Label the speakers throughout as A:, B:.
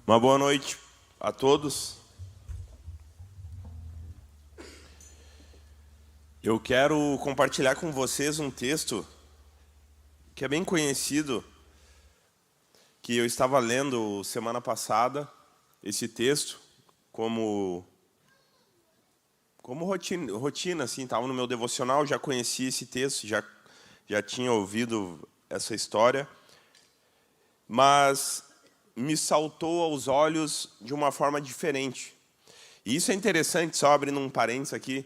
A: Uma boa noite a todos. Eu quero compartilhar com vocês um texto que é bem conhecido, que eu estava lendo semana passada, esse texto, como rotina assim, estava no meu devocional, já conhecia esse texto, já tinha ouvido essa história, mas me saltou aos olhos de uma forma diferente. E isso é interessante, só abrindo um parênteses aqui,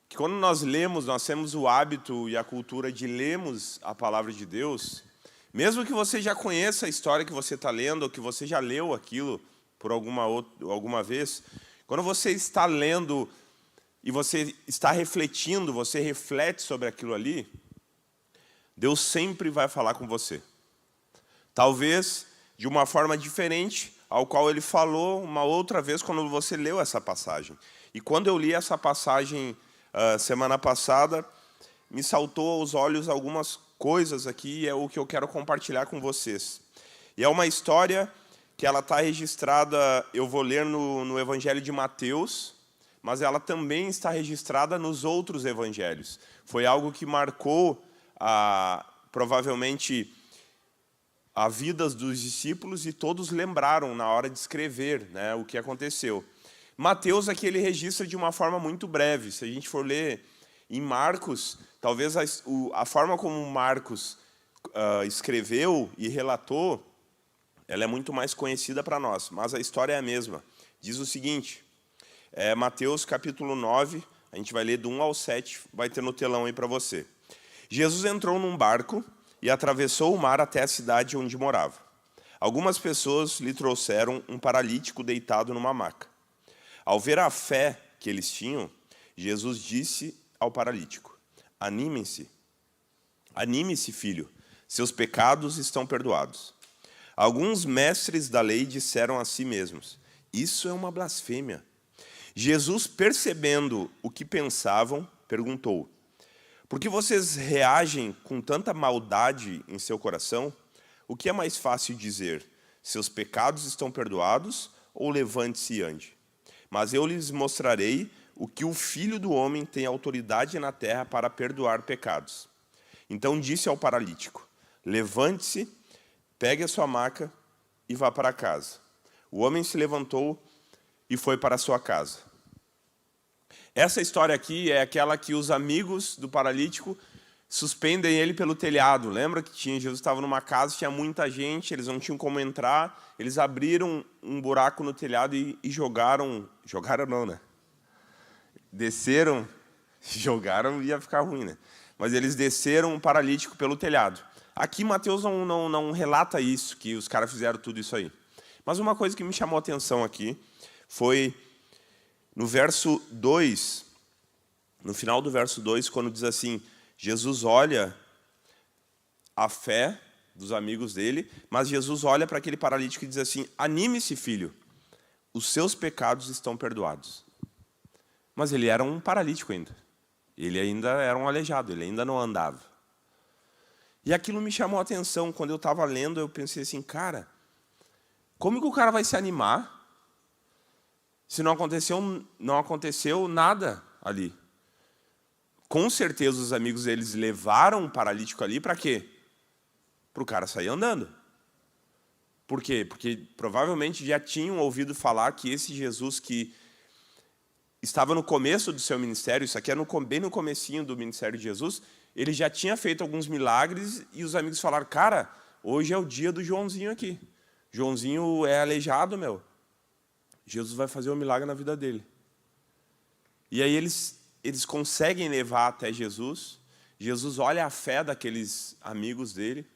A: que quando nós lemos, nós temos o hábito e a cultura de lermos a palavra de Deus, mesmo que você já conheça a história que você está lendo, ou que você já leu aquilo por alguma vez, quando você está lendo e você está refletindo, você reflete sobre aquilo ali, Deus sempre vai falar com você. Talvez de uma forma diferente ao qual Ele falou uma outra vez quando você leu essa passagem. E quando eu li essa passagem semana passada, me saltou aos olhos algumas coisas aqui, e é o que eu quero compartilhar com vocês. E é uma história que ela está registrada, eu vou ler no Evangelho de Mateus, mas ela também está registrada nos outros evangelhos. Foi algo que marcou, provavelmente, a vida dos discípulos, e todos lembraram na hora de escrever, né, o que aconteceu. Mateus aqui ele registra de uma forma muito breve. Se a gente for ler em Marcos, talvez a forma como Marcos escreveu e relatou, ela é muito mais conhecida para nós, mas a história é a mesma. Diz o seguinte, Mateus capítulo 9, a gente vai ler do 1 ao 7, vai ter no telão aí para você. Jesus entrou num barco e atravessou o mar até a cidade onde morava. Algumas pessoas lhe trouxeram um paralítico deitado numa maca. Ao ver a fé que eles tinham, Jesus disse ao paralítico: Anime-se, filho, seus pecados estão perdoados. Alguns mestres da lei disseram a si mesmos: isso é uma blasfêmia. Jesus, percebendo o que pensavam, perguntou: por que vocês reagem com tanta maldade em seu coração? O que é mais fácil dizer? Seus pecados estão perdoados, ou levante-se e ande? Mas eu lhes mostrarei o que o Filho do Homem tem autoridade na terra para perdoar pecados. Então disse ao paralítico: levante-se, pegue a sua maca e vá para casa. O homem se levantou e foi para a sua casa. Essa história aqui é aquela que os amigos do paralítico suspendem ele pelo telhado. Lembra que Jesus estava numa casa, tinha muita gente, eles não tinham como entrar, eles abriram um buraco no telhado e jogaram não, né? Desceram, jogaram ia ficar ruim, né? Mas eles desceram um paralítico pelo telhado. Aqui Mateus não relata isso, que os caras fizeram tudo isso aí. Mas uma coisa que me chamou a atenção aqui foi no verso 2, no final do verso 2, quando diz assim, Jesus olha a fé dos amigos dele, mas Jesus olha para aquele paralítico e diz assim, anime-se, filho, os seus pecados estão perdoados. Mas ele era um paralítico ainda. Ele ainda era um aleijado, ele ainda não andava. E aquilo me chamou a atenção. Quando eu estava lendo, eu pensei assim, cara, como que o cara vai se animar se não aconteceu nada ali? Com certeza os amigos deles levaram o paralítico ali para quê? Para o cara sair andando. Por quê? Porque provavelmente já tinham ouvido falar que esse Jesus que estava no começo do seu ministério, isso aqui é bem no comecinho do ministério de Jesus, ele já tinha feito alguns milagres e os amigos falaram, cara, hoje é o dia do Joãozinho aqui. Joãozinho é aleijado, meu. Jesus vai fazer um milagre na vida dele. E aí eles conseguem levar até Jesus. Jesus olha a fé daqueles amigos dele.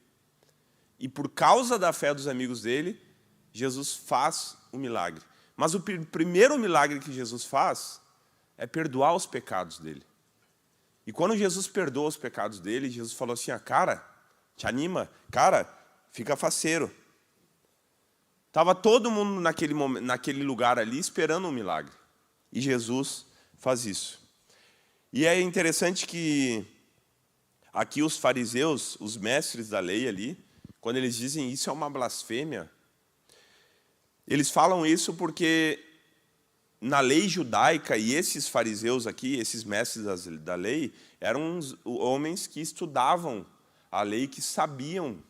A: E por causa da fé dos amigos dele, Jesus faz o milagre. Mas o primeiro milagre que Jesus faz é perdoar os pecados dele. E quando Jesus perdoa os pecados dele, Jesus falou assim, cara, te anima, cara, fica faceiro. Estava todo mundo naquele lugar ali esperando um milagre. E Jesus faz isso. E é interessante que aqui os fariseus, os mestres da lei ali, quando eles dizem isso é uma blasfêmia, Eles falam isso porque na lei judaica, e esses fariseus aqui, esses mestres da lei, eram homens que estudavam a lei, que sabiam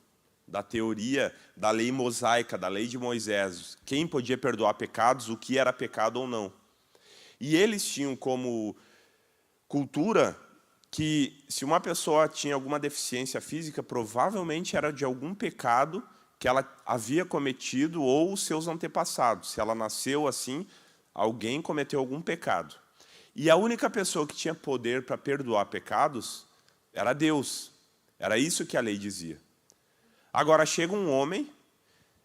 A: da teoria da lei mosaica, da lei de Moisés, quem podia perdoar pecados, o que era pecado ou não. E eles tinham como cultura que se uma pessoa tinha alguma deficiência física, provavelmente era de algum pecado que ela havia cometido ou os seus antepassados. Se ela nasceu assim, alguém cometeu algum pecado. E a única pessoa que tinha poder para perdoar pecados era Deus. Era isso que a lei dizia. Agora chega um homem,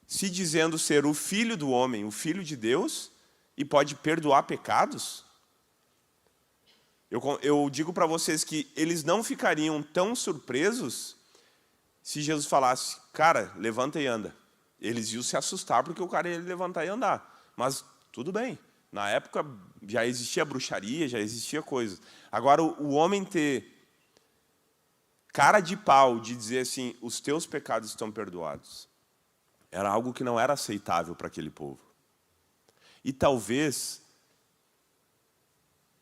A: se dizendo ser o filho do homem, o filho de Deus, e pode perdoar pecados? Eu digo para vocês que eles não ficariam tão surpresos se Jesus falasse, cara, levanta e anda. Eles iam se assustar porque o cara ia levantar e andar. Mas tudo bem. Na época já existia bruxaria, já existia coisa. Agora, o homem ter cara de pau de dizer assim, os teus pecados estão perdoados, era algo que não era aceitável para aquele povo. E talvez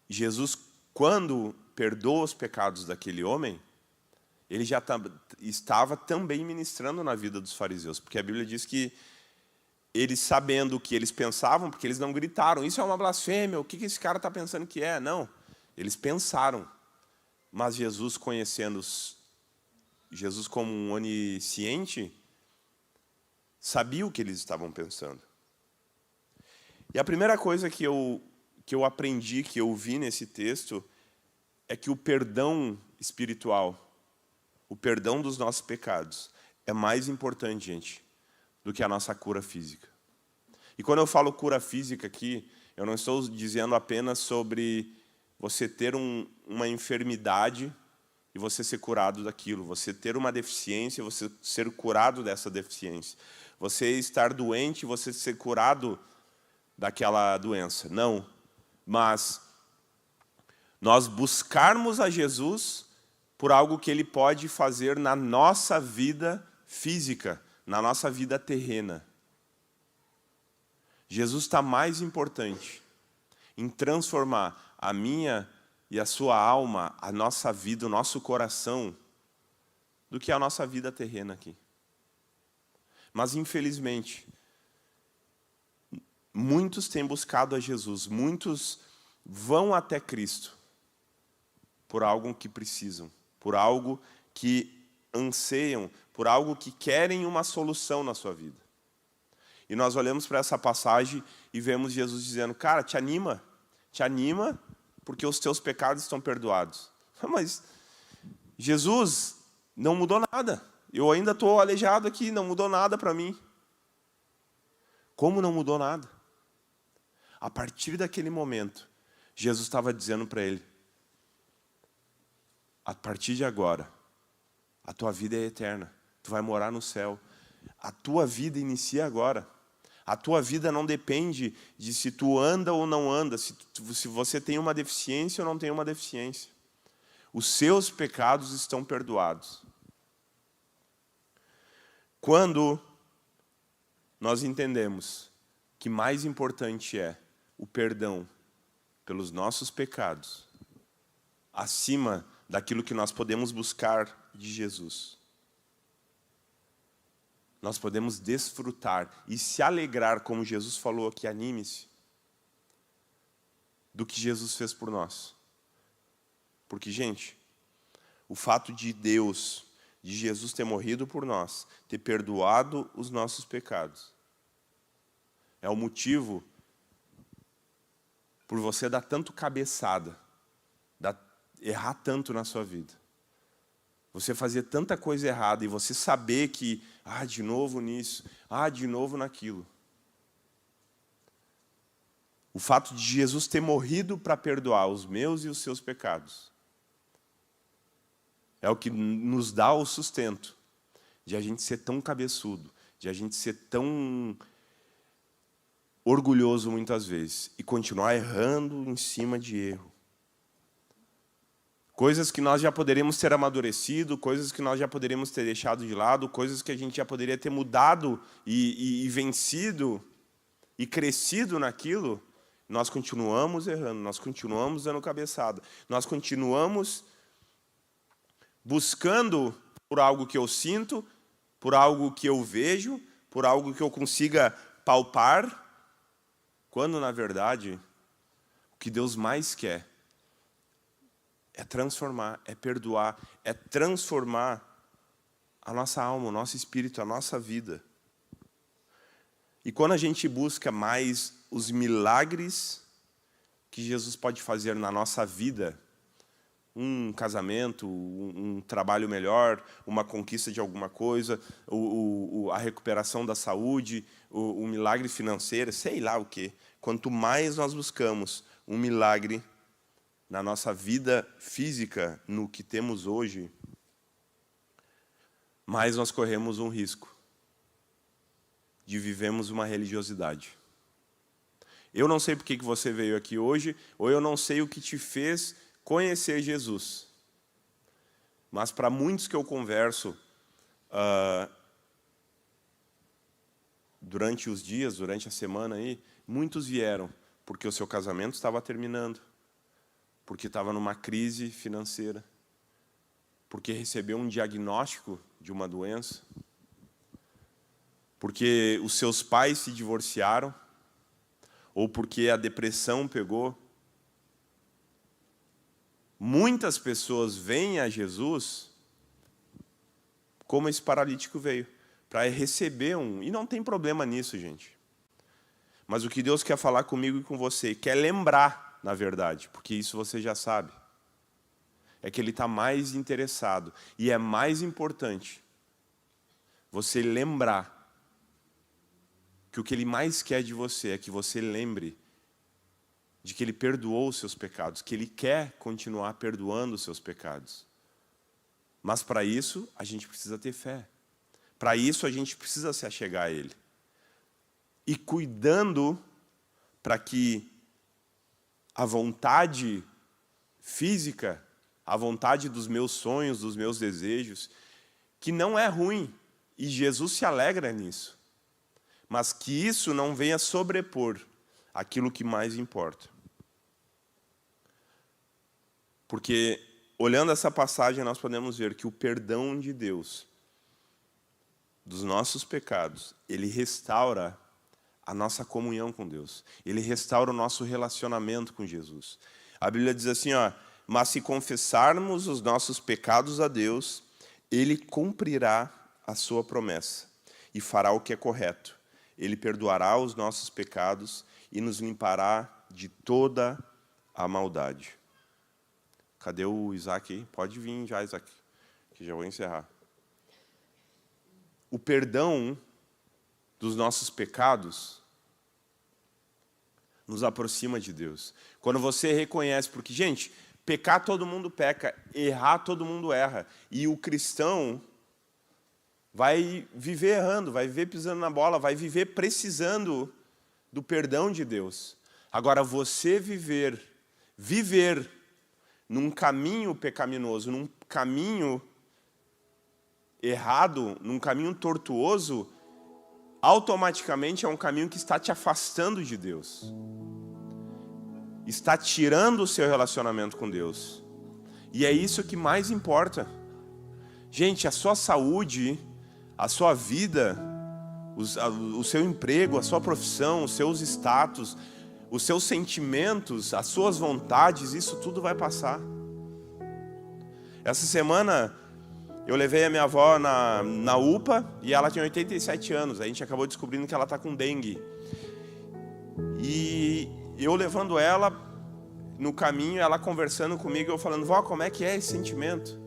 A: Jesus, quando perdoa os pecados daquele homem, ele já estava também ministrando na vida dos fariseus, porque a Bíblia diz que eles, sabendo o que eles pensavam, porque eles não gritaram, isso é uma blasfêmia, o que esse cara está pensando que é? Não, eles pensaram. Mas Jesus, conhecendo Jesus como um onisciente, sabia o que eles estavam pensando. E a primeira coisa que eu aprendi, que eu vi nesse texto, é que o perdão espiritual, o perdão dos nossos pecados, é mais importante, gente, do que a nossa cura física. E quando eu falo cura física aqui, eu não estou dizendo apenas sobre você ter uma enfermidade e você ser curado daquilo, você ter uma deficiência e você ser curado dessa deficiência, você estar doente e você ser curado daquela doença. Não, mas nós buscarmos a Jesus por algo que Ele pode fazer na nossa vida física, na nossa vida terrena. Jesus está mais importante em transformar a minha e a sua alma, a nossa vida, o nosso coração, do que a nossa vida terrena aqui. Mas, infelizmente, muitos têm buscado a Jesus, muitos vão até Cristo por algo que precisam, por algo que anseiam, por algo que querem uma solução na sua vida. E nós olhamos para essa passagem e vemos Jesus dizendo, cara, te anima, porque os teus pecados estão perdoados. Mas Jesus não mudou nada. Eu ainda estou aleijado aqui, não mudou nada para mim. Como não mudou nada? A partir daquele momento, Jesus estava dizendo para ele, a partir de agora, a tua vida é eterna. Tu vai morar no céu. A tua vida inicia agora. A tua vida não depende de se tu anda ou não anda, se você tem uma deficiência ou não tem uma deficiência. Os seus pecados estão perdoados. Quando nós entendemos que mais importante é o perdão pelos nossos pecados, acima daquilo que nós podemos buscar de Jesus, nós podemos desfrutar e se alegrar, como Jesus falou aqui, anime-se, do que Jesus fez por nós. Porque, gente, o fato de Deus, de Jesus ter morrido por nós, ter perdoado os nossos pecados, é o motivo por você dar tanto cabeçada, errar tanto na sua vida. Você fazer tanta coisa errada e você saber que, de novo nisso, de novo naquilo. O fato de Jesus ter morrido para perdoar os meus e os seus pecados é o que nos dá o sustento de a gente ser tão cabeçudo, de a gente ser tão orgulhoso muitas vezes e continuar errando em cima de erro. Coisas que nós já poderíamos ter amadurecido, coisas que nós já poderíamos ter deixado de lado, coisas que a gente já poderia ter mudado e vencido, e crescido naquilo, nós continuamos errando, nós continuamos dando cabeçada, nós continuamos buscando por algo que eu sinto, por algo que eu vejo, por algo que eu consiga palpar, quando, na verdade, o que Deus mais quer é transformar, é perdoar, é transformar a nossa alma, o nosso espírito, a nossa vida. E quando a gente busca mais os milagres que Jesus pode fazer na nossa vida, um casamento, um trabalho melhor, uma conquista de alguma coisa, a recuperação da saúde, o milagre financeiro, sei lá o quê. Quanto mais nós buscamos um milagre na nossa vida física, no que temos hoje, mais nós corremos um risco de vivermos uma religiosidade. Eu não sei por que você veio aqui hoje, ou eu não sei o que te fez conhecer Jesus. Mas para muitos que eu converso durante os dias, durante a semana aí, muitos vieram porque o seu casamento estava terminando, porque estava numa crise financeira, porque recebeu um diagnóstico de uma doença, porque os seus pais se divorciaram, ou porque a depressão pegou. Muitas pessoas vêm a Jesus como esse paralítico veio, para receber e não tem problema nisso, gente. Mas o que Deus quer falar comigo e com você, quer lembrar, na verdade, porque isso você já sabe, é que Ele está mais interessado, e é mais importante você lembrar que o que Ele mais quer de você é que você lembre de que Ele perdoou os seus pecados, que Ele quer continuar perdoando os seus pecados. Mas para isso, a gente precisa ter fé. Para isso, a gente precisa se achegar a Ele. E cuidando para que a vontade física, a vontade dos meus sonhos, dos meus desejos, que não é ruim, e Jesus se alegra nisso, mas que isso não venha sobrepor aquilo que mais importa. Porque, olhando essa passagem, nós podemos ver que o perdão de Deus dos nossos pecados, Ele restaura a nossa comunhão com Deus. Ele restaura o nosso relacionamento com Jesus. A Bíblia diz assim, mas se confessarmos os nossos pecados a Deus, Ele cumprirá a sua promessa e fará o que é correto. Ele perdoará os nossos pecados e nos limpará de toda a maldade. Cadê o Isaac aí? Pode vir já, Isaac, que já vou encerrar. O perdão dos nossos pecados nos aproxima de Deus. Quando você reconhece, porque, gente, pecar todo mundo peca, errar todo mundo erra. E o cristão vai viver errando, vai viver pisando na bola, vai viver precisando do perdão de Deus. Agora, você viver num caminho pecaminoso, num caminho errado, num caminho tortuoso, automaticamente é um caminho que está te afastando de Deus. Está tirando o seu relacionamento com Deus. E é isso que mais importa. Gente, a sua saúde, a sua vida, o seu emprego, a sua profissão, os seus status, os seus sentimentos, as suas vontades, isso tudo vai passar. Essa semana eu levei a minha avó na UPA e ela tem 87 anos. A gente acabou descobrindo que ela está com dengue. E eu levando ela no caminho, ela conversando comigo, eu falando, vó, como é que é esse sentimento?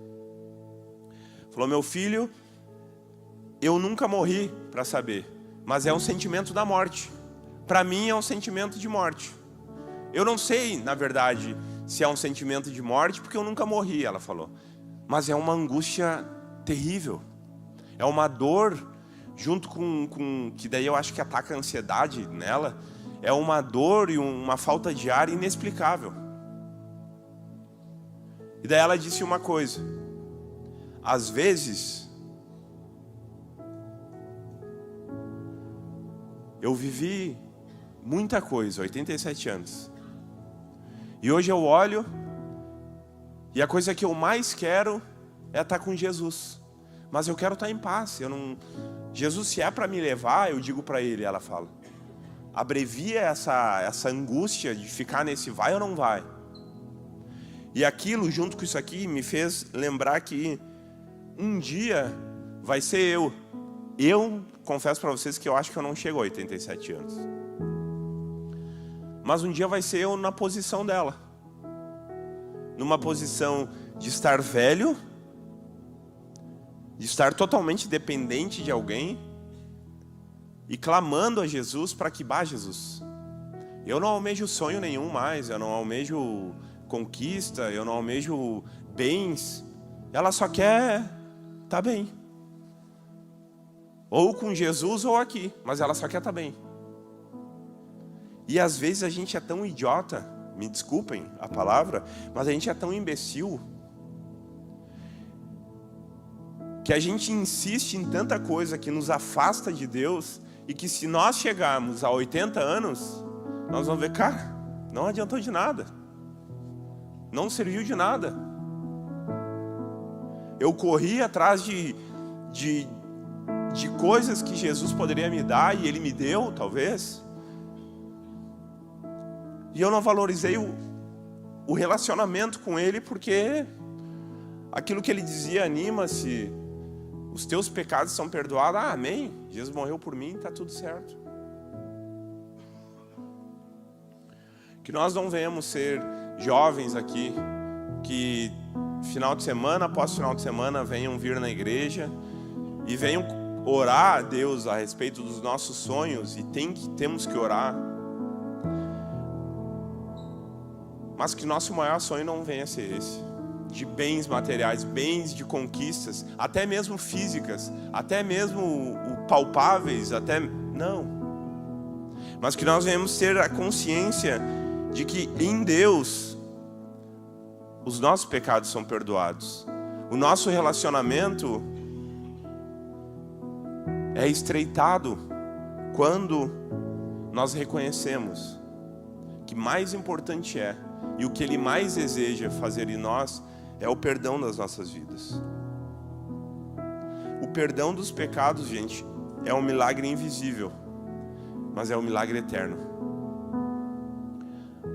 A: Falou, meu filho, eu nunca morri para saber, mas é um sentimento da morte. Para mim é um sentimento de morte. Eu não sei, na verdade, se é um sentimento de morte, porque eu nunca morri, ela falou. Mas é uma angústia terrível. É uma dor, junto com que daí eu acho que ataca a ansiedade nela. É uma dor e uma falta de ar inexplicável. E daí ela disse uma coisa. Às vezes, eu vivi muita coisa, 87 anos. E hoje eu olho, e a coisa que eu mais quero é estar com Jesus. Mas eu quero estar em paz. Jesus, se é para me levar, eu digo para Ele, ela fala. Abrevia essa angústia de ficar nesse vai ou não vai. E aquilo, junto com isso aqui, me fez lembrar que um dia vai ser eu. Eu confesso para vocês que eu acho que eu não chego a 87 anos. Mas um dia vai ser eu na posição dela. Numa posição de estar velho, de estar totalmente dependente de alguém e clamando a Jesus para que vá Jesus. Eu não almejo sonho nenhum mais, eu não almejo conquista, eu não almejo bens. Ela só quer estar bem. Ou com Jesus ou aqui, mas ela só quer estar bem. E às vezes a gente é tão idiota, me desculpem a palavra, mas a gente é tão imbecil que a gente insiste em tanta coisa que nos afasta de Deus e que se nós chegarmos a 80 anos, nós vamos ver, cara, não adiantou de nada. Não serviu de nada. Eu corri atrás de coisas que Jesus poderia me dar e Ele me deu, talvez. E eu não valorizei o relacionamento com Ele porque aquilo que Ele dizia, anima-se, os teus pecados são perdoados. Ah, amém, Jesus morreu por mim, está tudo certo. Que nós não venhamos ser jovens aqui, que final de semana após final de semana venham vir na igreja e venham orar a Deus a respeito dos nossos sonhos, e temos que orar. Mas que nosso maior sonho não venha a ser esse, de bens materiais, bens de conquistas, até mesmo físicas, até mesmo palpáveis, não. Mas que nós venhamos ter a consciência de que em Deus os nossos pecados são perdoados. O nosso relacionamento é estreitado quando nós reconhecemos que mais importante é, e o que Ele mais deseja fazer em nós, é o perdão das nossas vidas. O perdão dos pecados, gente, é um milagre invisível, mas é um milagre eterno.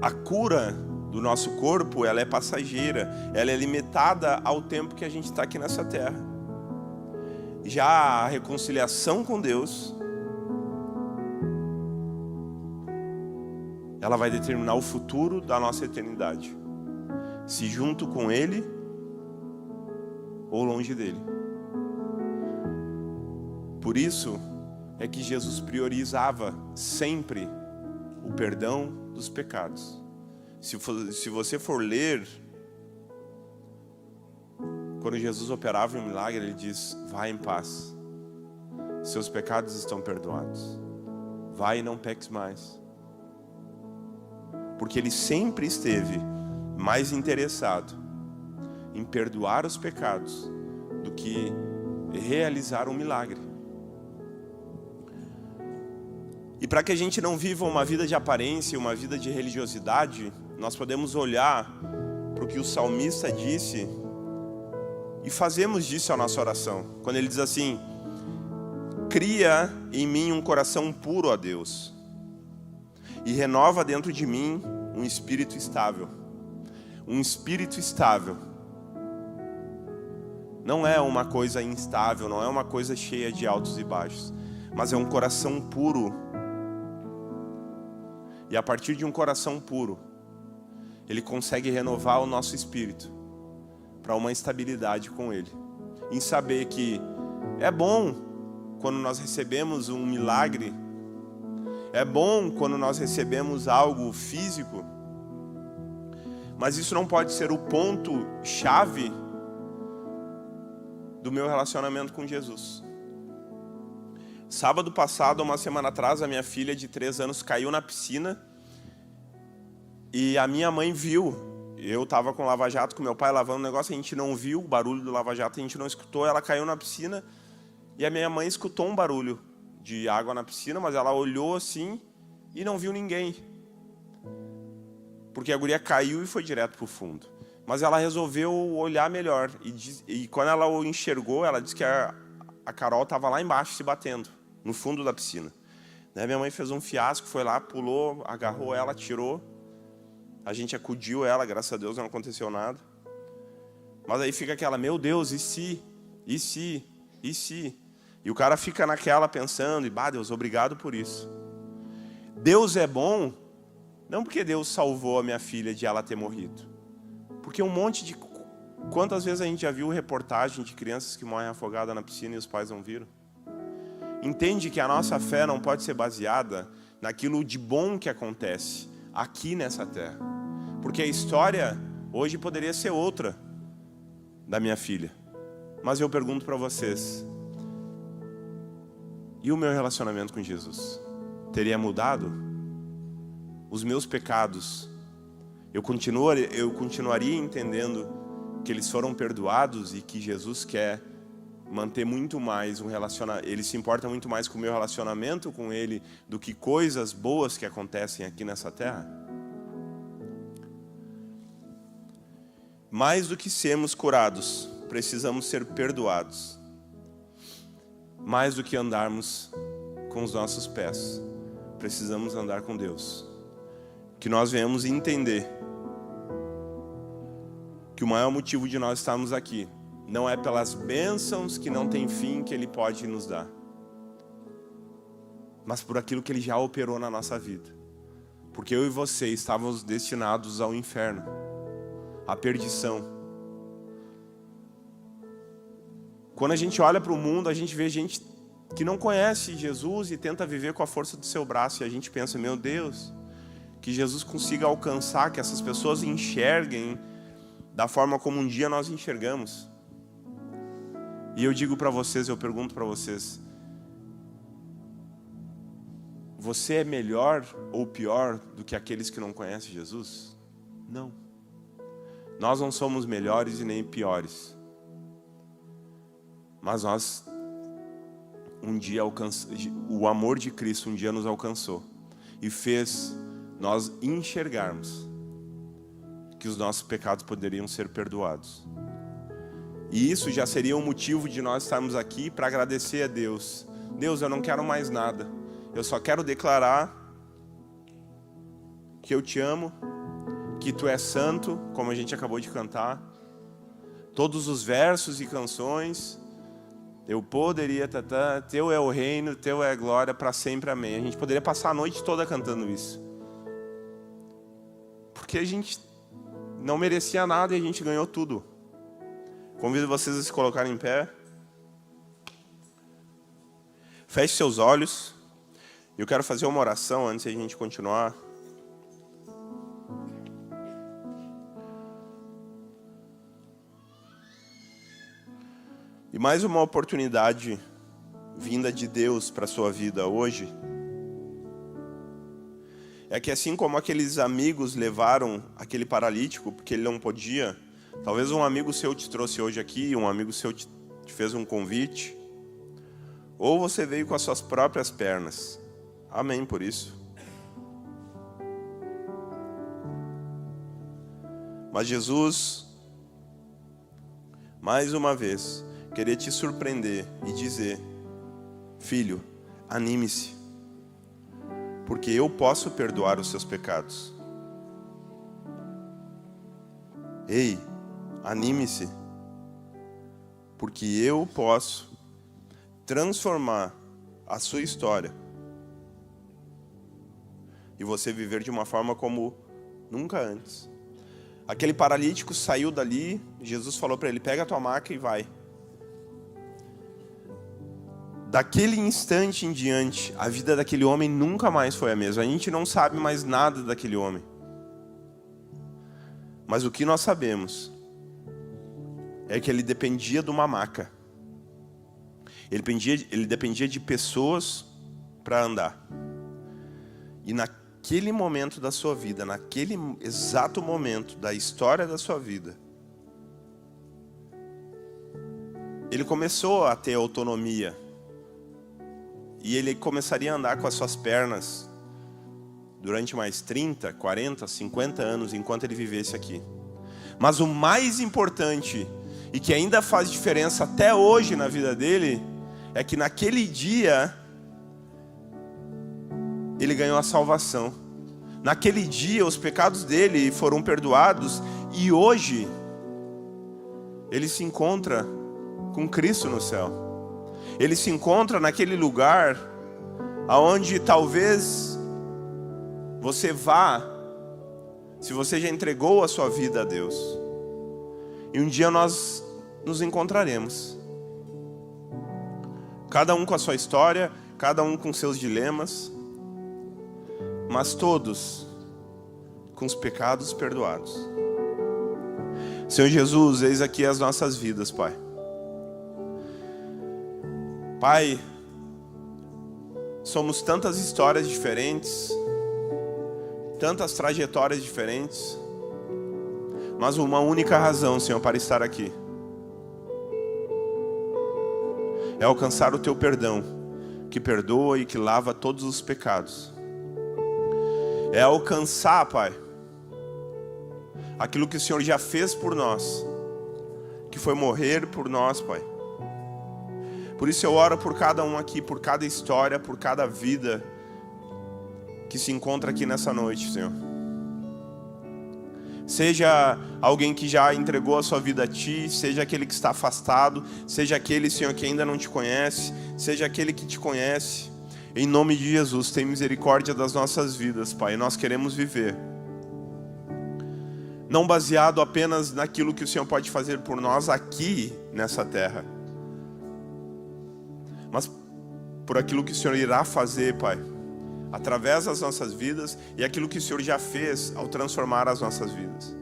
A: A cura do nosso corpo, ela é passageira, ela é limitada ao tempo que a gente está aqui nessa terra. Já a reconciliação com Deus, ela vai determinar o futuro da nossa eternidade, se junto com Ele ou longe dele. Por isso é que Jesus priorizava sempre o perdão dos pecados. Se você for ler, quando Jesus operava um milagre, Ele diz: vai em paz, seus pecados estão perdoados, vai e não peques mais. Porque Ele sempre esteve mais interessado em perdoar os pecados do que realizar um milagre. E para que a gente não viva uma vida de aparência, uma vida de religiosidade, nós podemos olhar para o que o salmista disse e fazemos disso a nossa oração. Quando ele diz assim: cria em mim um coração puro, ó Deus, e renova dentro de mim um espírito estável. Um espírito estável não é uma coisa instável, não é uma coisa cheia de altos e baixos, mas é um coração puro. E a partir de um coração puro, Ele consegue renovar o nosso espírito para uma estabilidade com Ele, em saber que é bom quando nós recebemos um milagre, é bom quando nós recebemos algo físico, mas isso não pode ser o ponto-chave do meu relacionamento com Jesus. Sábado passado, uma semana atrás, a minha filha de 3 anos caiu na piscina e a minha mãe viu. Eu estava com o lava-jato, com meu pai lavando o negócio, a gente não viu o barulho do lava-jato, a gente não escutou, ela caiu na piscina e a minha mãe escutou um barulho de água na piscina, mas ela olhou assim e não viu ninguém. Porque a guria caiu e foi direto para o fundo. Mas ela resolveu olhar melhor. E quando ela o enxergou, ela disse que a Carol estava lá embaixo se batendo, no fundo da piscina. Daí minha mãe fez um fiasco, foi lá, pulou, agarrou ela, tirou. A gente acudiu ela, graças a Deus não aconteceu nada. Mas aí fica aquela, meu Deus, e se? E se? E se? E o cara fica naquela pensando, e Deus, obrigado por isso. Deus é bom, não porque Deus salvou a minha filha de ela ter morrido. Porque um monte de... Quantas vezes a gente já viu reportagem de crianças que morrem afogadas na piscina e os pais não viram? Entende que a nossa fé não pode ser baseada naquilo de bom que acontece aqui nessa terra. Porque a história hoje poderia ser outra da minha filha. Mas eu pergunto para vocês, e o meu relacionamento com Jesus? Teria mudado? Os meus pecados, eu continuaria entendendo que eles foram perdoados e que Jesus quer manter muito mais um relacionamento. Ele se importa muito mais com o meu relacionamento com Ele do que coisas boas que acontecem aqui nessa terra? Mais do que sermos curados, precisamos ser perdoados. Mais do que andarmos com os nossos pés, precisamos andar com Deus. Que nós venhamos entender que o maior motivo de nós estarmos aqui não é pelas bênçãos que não tem fim que Ele pode nos dar, mas por aquilo que Ele já operou na nossa vida. Porque eu e você estávamos destinados ao inferno, à perdição. Quando a gente olha para o mundo, a gente vê gente que não conhece Jesus e tenta viver com a força do seu braço. E a gente pensa, meu Deus, que Jesus consiga alcançar, que essas pessoas enxerguem da forma como um dia nós enxergamos. E eu digo para vocês, eu pergunto para vocês, você é melhor ou pior do que aqueles que não conhecem Jesus? Não. Nós não somos melhores e nem piores. Mas nós, um dia o amor de Cristo um dia nos alcançou e fez nós enxergarmos que os nossos pecados poderiam ser perdoados. E isso já seria um motivo de nós estarmos aqui para agradecer a Deus. Deus, eu não quero mais nada. Eu só quero declarar que eu te amo, que tu és santo, como a gente acabou de cantar. Todos os versos e canções, eu poderia, teu é o reino, teu é a glória para sempre, amém. A gente poderia passar a noite toda cantando isso. Porque a gente não merecia nada e a gente ganhou tudo. Convido vocês a se colocarem em pé. Feche seus olhos. Eu quero fazer uma oração antes de a gente continuar. E mais uma oportunidade vinda de Deus para a sua vida hoje. É que assim como aqueles amigos levaram aquele paralítico, porque ele não podia, talvez um amigo seu te trouxe hoje aqui, um amigo seu te fez um convite, ou você veio com as suas próprias pernas. Amém por isso. Mas Jesus, mais uma vez, queria te surpreender e dizer, filho, anime-se, porque eu posso perdoar os seus pecados. Ei, anime-se, porque eu posso transformar a sua história e você viver de uma forma como nunca antes. Aquele paralítico saiu dali, Jesus falou para ele, pega a tua maca e vai. Daquele instante em diante, a vida daquele homem nunca mais foi a mesma. A gente não sabe mais nada daquele homem. Mas o que nós sabemos é que ele dependia de uma maca. Ele dependia de pessoas para andar. E naquele momento da sua vida, naquele exato momento da história da sua vida, ele começou a ter autonomia. E ele começaria a andar com as suas pernas durante mais 30, 40, 50 anos, enquanto ele vivesse aqui. Mas o mais importante, e que ainda faz diferença até hoje na vida dele, é que naquele dia, ele ganhou a salvação. Naquele dia, os pecados dele foram perdoados, e hoje, ele se encontra com Cristo no céu. Ele se encontra naquele lugar aonde talvez você vá, se você já entregou a sua vida a Deus. E um dia nós nos encontraremos. Cada um com a sua história, cada um com seus dilemas, mas todos com os pecados perdoados. Senhor Jesus, eis aqui as nossas vidas, Pai. Pai, somos tantas histórias diferentes, tantas trajetórias diferentes, mas uma única razão, Senhor, para estar aqui. É alcançar o Teu perdão, que perdoa e que lava todos os pecados. É alcançar, Pai, aquilo que o Senhor já fez por nós, que foi morrer por nós, Pai. Por isso eu oro por cada um aqui, por cada história, por cada vida que se encontra aqui nessa noite, Senhor. Seja alguém que já entregou a sua vida a Ti, seja aquele que está afastado, seja aquele, Senhor, que ainda não te conhece, seja aquele que te conhece. Em nome de Jesus, tem misericórdia das nossas vidas, Pai. Nós queremos viver não baseado apenas naquilo que o Senhor pode fazer por nós aqui nessa terra, mas por aquilo que o Senhor irá fazer, Pai, através das nossas vidas e aquilo que o Senhor já fez ao transformar as nossas vidas.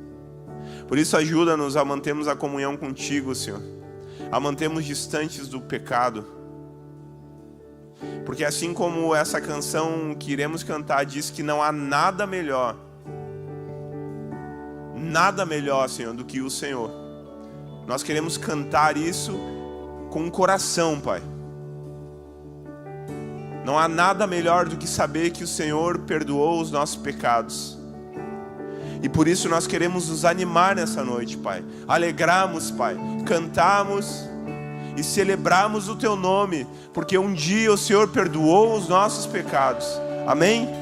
A: Por isso ajuda-nos a mantermos a comunhão contigo, Senhor, a mantermos distantes do pecado, porque assim como essa canção que iremos cantar diz que não há nada melhor, Senhor, do que o Senhor. Nós queremos cantar isso com o coração, Pai. Não há nada melhor do que saber que o Senhor perdoou os nossos pecados. E por isso nós queremos nos animar nessa noite, Pai. Alegrarmos, Pai. Cantarmos e celebrarmos o Teu nome, porque um dia o Senhor perdoou os nossos pecados. Amém?